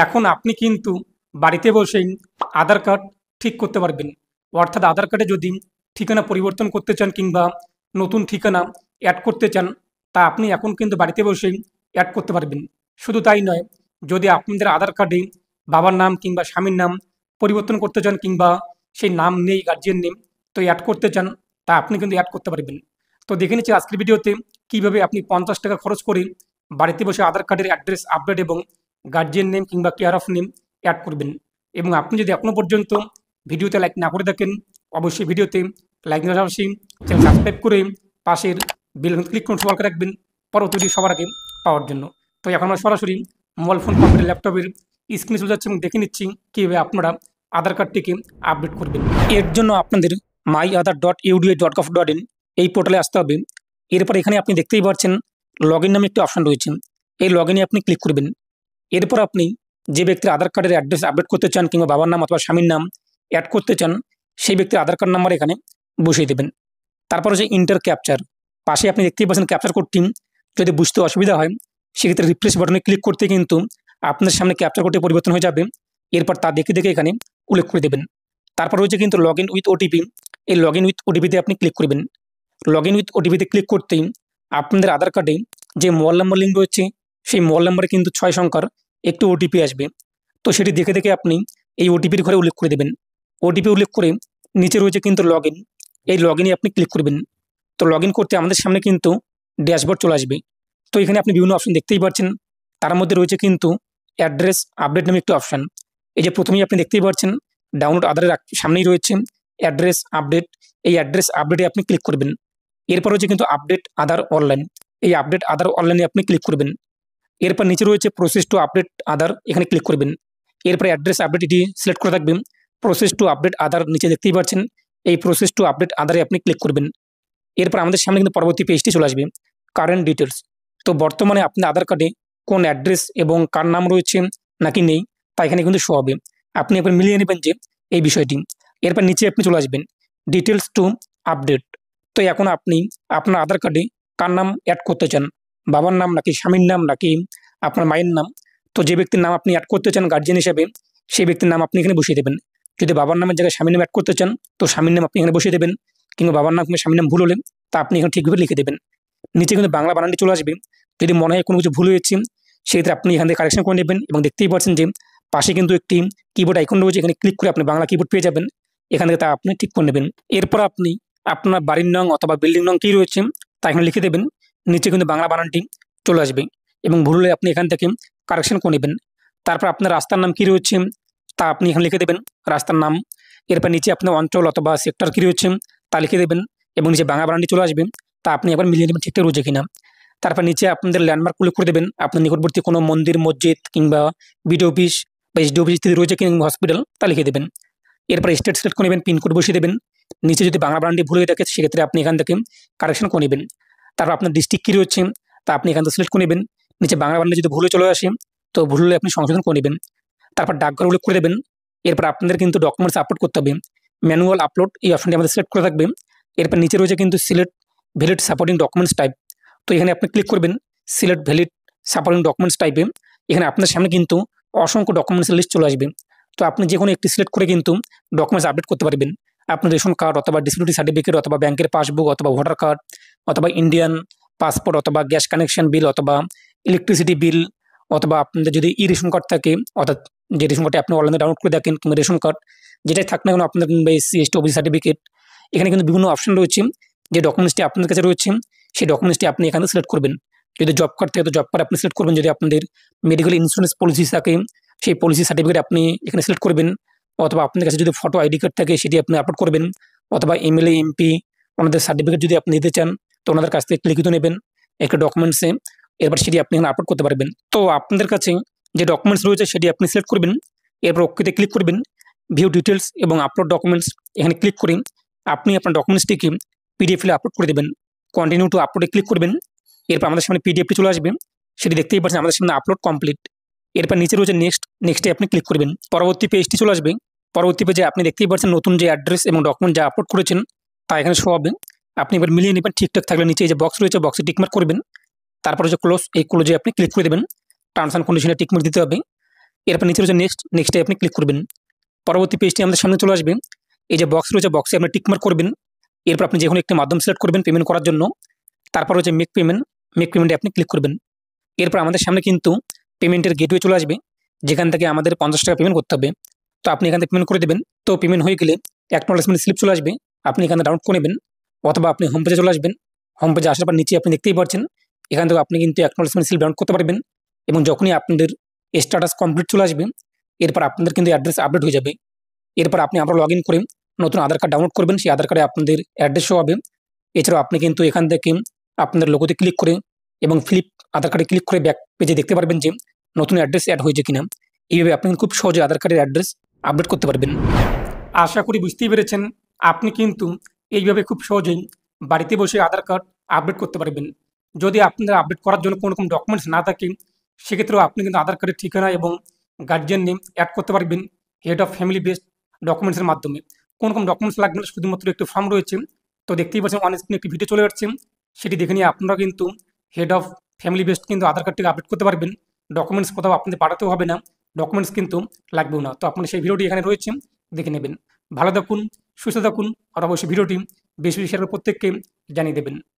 এখন আপনি কিন্তু বাড়িতে বসেই আধার কার্ড ঠিক করতে পারবেন। অর্থাৎ আধার কার্ডে যদি ঠিকানা পরিবর্তন করতে চান কিংবা নতুন ঠিকানা অ্যাড করতে চান, তা আপনি এখন কিন্তু বাড়িতে বসেই অ্যাড করতে পারবেন। শুধু তাই নয়, যদি আপনাদের আধার কার্ডে বাবার নাম কিংবা স্বামীর নাম পরিবর্তন করতে চান কিংবা সেই নাম নেই গার্জিয়ান নেম, তো অ্যাড করতে চান, তা আপনি কিন্তু অ্যাড করতে পারবেন। তো দেখে নিচ্ছি আজকের ভিডিওতে কীভাবে আপনি 50 টাকা খরচ করে বাড়িতে বসে আধার কার্ডের অ্যাড্রেস আপডেট এবং গার্জিয়ান নেম কিংবা কেয়ার অফ নেম অ্যাড করবেন। এবং আপনি যদি এখনও পর্যন্ত ভিডিওতে লাইক না করে থাকেন, অবশ্যই ভিডিওতে লাইক না পাশাপাশি চ্যানেল সাবস্ক্রাইব করে পাশের বেল ক্লিক করে সবার রাখবেন পরবর্তী সবার আগে পাওয়ার জন্য। তো এখন আমরা সরাসরি মোবাইল ফোন কম্পিউটার ল্যাপটপের স্ক্রিনে চলে যাচ্ছে এবং দেখে নিচ্ছি কীভাবে আপনারা আধার কার্ডটিকে আপডেট করবেন। এর জন্য আপনাদের myaadhar.uda.gov.in এই পোর্টালে আসতে হবে। এরপর এখানে আপনি দেখতেই পাচ্ছেন লগ ইন নামে একটি অপশন রয়েছে, এই লগ ইনে আপনি ক্লিক করবেন। এরপর আপনি যে ব্যক্তির আধার কার্ডের অ্যাড্রেস আপডেট করতে চান কিংবা বাবার নাম অথবা স্বামীর নাম অ্যাড করতে চান, সেই ব্যক্তির আধার কার্ড নাম্বার এখানে বসিয়ে দেবেন। তারপর হচ্ছে ইন্টার ক্যাপচার, পাশে আপনি দেখতেই পাচ্ছেন ক্যাপচার কোডটি। যদি বুঝতে অসুবিধা হয় সেক্ষেত্রে রিফ্রেশ বাটনে ক্লিক করতে কিন্তু আপনার সামনে ক্যাপচার কোডটি পরিবর্তন হয়ে যাবে। এরপর তা দেখে দেখে এখানে উল্লেখ করে দেবেন। তারপর রয়েছে কিন্তু লগ ইন উইথ ওটিপি, এই লগ ইন উইথ ওটিপিতে আপনি ক্লিক করবেন। লগ ইন উইথ ওটিপিতে ক্লিক করতেই আপনাদের আধার কার্ডে যে মোবাইল নাম্বার লিঙ্ক রয়েছে সেই মোবাইল নাম্বারে কিন্তু 6 সংখ্যার একটি ওটিপি আসবে। তো সেটি দেখে দেখে আপনি এই ওটিপির ঘরে উল্লেখ করে দেবেন। ওটিপি উল্লেখ করে নিচে রয়েছে কিন্তু লগ ইন, এই লগ ইনে আপনি ক্লিক করবেন। তো লগ ইন করতে আমাদের সামনে কিন্তু ড্যাশবোর্ড চলে আসবে। তো এখানে আপনি বিভিন্ন অপশন দেখতেই পাচ্ছেন, তার মধ্যে রয়েছে কিন্তু অ্যাড্রেস আপডেট নামে একটি অপশান। এই যে প্রথমেই আপনি দেখতেই পাচ্ছেন ডাউনলোড আধারের সামনেই রয়েছে অ্যাড্রেস আপডেট, এই অ্যাড্রেস আপডেটে আপনি ক্লিক করবেন। এরপর রয়েছে কিন্তু আপডেট আধার অনলাইন, এই আপডেট আধার অনলাইনে আপনি ক্লিক করবেন। এরপর নিচে রয়েছে প্রসেস টু আপডেট আধার, এখানে ক্লিক করবেন। এরপরে অ্যাড্রেস আপডেট এটি সিলেক্ট করে থাকবেন। প্রসেস টু আপডেট আধার নিচে দেখতেই পাচ্ছেন, এই প্রসেস টু আপডেট আধারে আপনি ক্লিক করবেন। এরপর আমাদের সামনে কিন্তু পরবর্তী পেজটি চলে আসবে, কারেন্ট ডিটেলস। তো বর্তমানে আপনার আধার কার্ডে কোন অ্যাড্রেস এবং কার নাম রয়েছে নাকি নেই তা এখানে কিন্তু শো হবে। আপনি একবার মিলিয়ে নেবেন যে এই বিষয়টি। এরপর নিচে আপনি চলে আসবেন ডিটেলস টু আপডেট। তো এখন আপনি আপনার আধার কার্ডে কার নাম অ্যাড করতে চান, বাবার নাম নাকি স্বামীর নাম নাকি আপনার মায়ের নাম। তো যে ব্যক্তির নাম আপনি অ্যাড করতে চান গার্জিয়ান হিসেবে, সেই ব্যক্তির নাম আপনি এখানে বসিয়ে দেবেন। যদি বাবার নামের জায়গায় স্বামীর নাম অ্যাড করতে চান তো স্বামীর নাম আপনি এখানে বসিয়ে দেবেন, কিংবা বাবার নাম কিংবা স্বামীর নাম ভুল হলে তা আপনি এখানে ঠিকভাবে লিখে দেবেন। নিচে কিন্তু বাংলা বানানটি চলে আসবে। যদি মনে হয় কোনো কিছু ভুল হয়েছে সেক্ষেত্রে আপনি এখান থেকে কারেকশন করে নেবেন। এবং দেখতেই পাচ্ছেন যে পাশে কিন্তু একটি কিবোর্ড আইকন রয়েছে, এখানে ক্লিক করে আপনি বাংলা কিবোর্ড পেয়ে যাবেন, এখান থেকে তা আপনি ঠিক করে নেবেন। এরপর আপনি আপনার বাড়ির নং অথবা বিল্ডিং নং কী রয়েছে তা এখানে লিখে দেবেন। নিচে কিন্তু বাংলা বানানটি চলে আসবে এবং ভুল হলে আপনি এখান থেকে কারেকশন করে নেবেন। তারপর আপনার রাস্তার নাম কী রয়েছে তা আপনি এখানে লিখে দেবেন, রাস্তার নাম। এরপর নিচে আপনার অঞ্চল অথবা সেক্টর কী রয়েছে তা লিখে দেবেন এবং নিচে বাংলা বানানটি চলে আসবে, তা আপনি একবার মিলিয়ে নেবেন ঠিকঠাক রয়েছে কিনা। তারপর নিচে আপনাদের ল্যান্ডমার্ক উল্লেখ করে দেবেন, আপনার নিকটবর্তী কোনো মন্দির মসজিদ কিংবা বিডিও অফিস বা এসডিও অফিস ইত্যাদি রয়েছে কিংবা হসপিটাল তা লিখে দেবেন। এরপর স্টেট সিলেক্ট করে নেবেন, পিনকোড বসিয়ে দেবেন। নিচে যদি বাংলা বানানটি ভুল হয়ে থাকে সেক্ষেত্রে আপনি এখান থেকে কারেকশন করে নেবেন। তারপর আপনার ডিস্ট্রিক্ট কী রয়েছে তা আপনি এখান থেকে সিলেক্ট করে নেবেন। নিচে বাংলা বানানটি যদি ভুলে চলে আসে তো ভুল হলে আপনি সংশোধন করে নেবেন। তারপর ডাকঘর উল্লেখ করে দেবেন। এরপর আপনাদের কিন্তু ডকুমেন্টস আপলোড করতে হবে, ম্যানুয়াল আপলোড এই অপশনটি আমাদের সিলেক্ট করে থাকবে। এরপর নিচে রয়েছে কিন্তু select valid supporting documents type, তো এখানে আপনি ক্লিক করবেন সিলেক্ট ভ্যালিড সাপোর্টিং ডকুমেন্টস টাইপে। এখানে আপনার সামনে কিন্তু অসংখ্য ডকুমেন্টসের লিস্ট চলে আসবে। তো আপনি যে কোনো একটি সিলেক্ট করে কিন্তু ডকুমেন্টস আপডেট করতে পারবেন। আপনার রেশন কার্ড অথবা ডিসেবিলিটি সার্টিফিকেট অথবা ব্যাংকের পাসবুক অথবা ভোটার কার্ড অথবা ইন্ডিয়ান পাসপোর্ট অথবা গ্যাস কানেকশন বিল অথবা ইলেকট্রিসিটি বিল অথবা আপনাদের যদি ই রেশন কার্ড থাকে, অর্থাৎ যে রেশন কার্ডটি আপনি অনলাইনে ডাউনলোড করে দেখেন কিংবা রেশন কার্ড যেটাই থাক না কেন আপনাদের, কিংবা এসসি এসটি ওবিসি সার্টিফিকেট, এখানে কিন্তু বিভিন্ন অপশন রয়েছে। যে ডকুমেন্টসটি আপনাদের কাছে রয়েছে সেই ডকুমেন্টসটি আপনি এখানে সিলেক্ট করবেন। যদি জব কার্ড থাকে তো জব কার্ড আপনি সিলেক্ট করবেন, যদি আপনাদের মেডিকেল ইন্স্যুরেন্স পলিসি থাকে সেই পলিসি সার্টিফিকেট আপনি এখানে সিলেক্ট করবেন, অথবা আপনার কাছে যদি ফটো আইডি কার্ড থাকে সেটি আপনি আপলোড করবেন, অথবা এমএলএ এমপি ওনাদের সার্টিফিকেট যদি আপনি দিতে চান তো ওনাদের কাছ থেকে লিখিত নেবেন একটা ডকুমেন্টসে, এরপর সেটি আপনি এখানে আপলোড করতে পারবেন। তো আপনাদের কাছে যে ডকুমেন্টস রয়েছে সেটি আপনি সিলেক্ট করবেন, এরপর ওকেতে ক্লিক করবেন। ভিউ ডিটেলস এবং আপলোড ডকুমেন্টস এখানে ক্লিক করে আপনি আপনার ডকুমেন্টসটিকে পিডিএফ ফাইলে আপলোড করে দেবেন। কন্টিনিউ টু আপলোডে ক্লিক করবেন। এরপর আমাদের সামনে পিডিএফটি চলে আসবে, সেটি দেখতেই পাচ্ছেন আমাদের সামনে আপলোড কমপ্লিট। এরপর নিচে রয়েছে নেক্সটে আপনি ক্লিক করবেন। পরবর্তী পেজটি চলে আসবে। পরবর্তী পেজে আপনি দেখতেই পাচ্ছেন নতুন যে অ্যাড্রেস এবং ডকুমেন্ট যা আপলোড করেছেন তা এখানে শো হবে। আপনি এবার মিলিয়ে নেবেন, ঠিকঠাক থাকলে নিচে যে বক্স রয়েছে বক্সে টিকমার্ক করবেন। তারপরে যে ক্লোজ, এই ক্লোজে আপনি ক্লিক করে দেবেন। টার্মস অ্যান্ড কন্ডিশনে টিকমার্ক দিতে হবে। এরপর নিচে রয়েছে নেক্সটে আপনি ক্লিক করবেন। পরবর্তী পেজটি আমাদের সামনে চলে আসবে। এই যে বক্স রয়েছে, বক্সে আপনি টিকমার্ক করবেন। এরপর আপনি যে কোনো একটি মাধ্যম সিলেক্ট করবেন পেমেন্ট করার জন্য। তারপর হচ্ছে মেক পেমেন্টে আপনি ক্লিক করবেন। এরপর আমাদের সামনে কিন্তু পেমেন্টের গেটওয়ে চলে আসবে, যেখান থেকে আমাদের 50 টাকা পেমেন্ট করতে হবে। তো আপনি এখান থেকে পেমেন্ট করে দেবেন। তো পেমেন্ট হয়ে গেলে অ্যাকনলেজমেন্ট স্লিপ চলে আসবে, আপনি এখানে ডাউনলোড করে নেবেন, অথবা আপনি হোম পেজে চলে আসবেন। হোম পেজে আসার পর নিচে আপনি দেখতেই পাচ্ছেন, এখান থেকে আপনি কিন্তু অ্যাকনলেজমেন্ট স্লিপ ডাউনলোড করতে পারবেন। এবং যখনই আপনাদের স্ট্যাটাস কমপ্লিট চলে আসবে, এরপর আপনাদের কিন্তু অ্যাড্রেস আপডেট হয়ে যাবে। এরপর আপনি আবার লগ ইন করে নতুন আধার কার্ড ডাউনলোড করবেন, সেই আধার কার্ডে আপনাদের অ্যাড্রেস শো হবে। এছাড়াও আপনি কিন্তু এখান থেকে আপনাদের লোগোতে ক্লিক করে এবং ফ্লিপ আধার কার্ডে ক্লিক করে ব্যাক পেজে দেখতে পারবেন যে নতুন অ্যাড্রেস অ্যাড হয়েছে কিনা। এইভাবে আপনি খুব সহজে আধার কার্ডের অ্যাড্রেস আপডেট করতে পারবেন। আশা করি বুঝতেই পেরেছেন, আপনি কিন্তু এইভাবে খুব সহজেই বাড়িতে বসে আধার কার্ড আপডেট করতে পারবেন। যদি আপনার আপডেট করার জন্য কোনো রকম ডকুমেন্টস না থাকে, সেক্ষেত্রেও আপনি কিন্তু আধার কার্ডের ঠিকানা এবং গার্জিয়ান নেম অ্যাড করতে পারবেন হেড অফ ফ্যামিলি বেসড ডকুমেন্টসের মাধ্যমে। কোনো রকম ডকুমেন্টস লাগবে না, শুধুমাত্র একটি ফর্ম রয়েছে। তো দেখতেই পাচ্ছেন অন স্ক্রিনে একটি ভিডিও চলে যাচ্ছে, সেটি দেখে নিয়ে আপনারা কিন্তু হেড অফ ফ্যামিলি বেসড কিন্তু আধার কার্ডটিকে আপডেট করতে পারবেন। ডকুমেন্টস কোথাও আপনাদের পাঠাতেও হবে না, ডকুমেন্টস কিন্তু লাগবেও না। তো আপনার সেই ভিডিওটি এখানে রয়েছে, দেখে নেবেন। ভালো থাকুন, সুস্থ থাকুন, আর অবশ্যই ভিডিওটি বেশি বেশি শেয়ার করে প্রত্যেককে জানিয়ে দেবেন।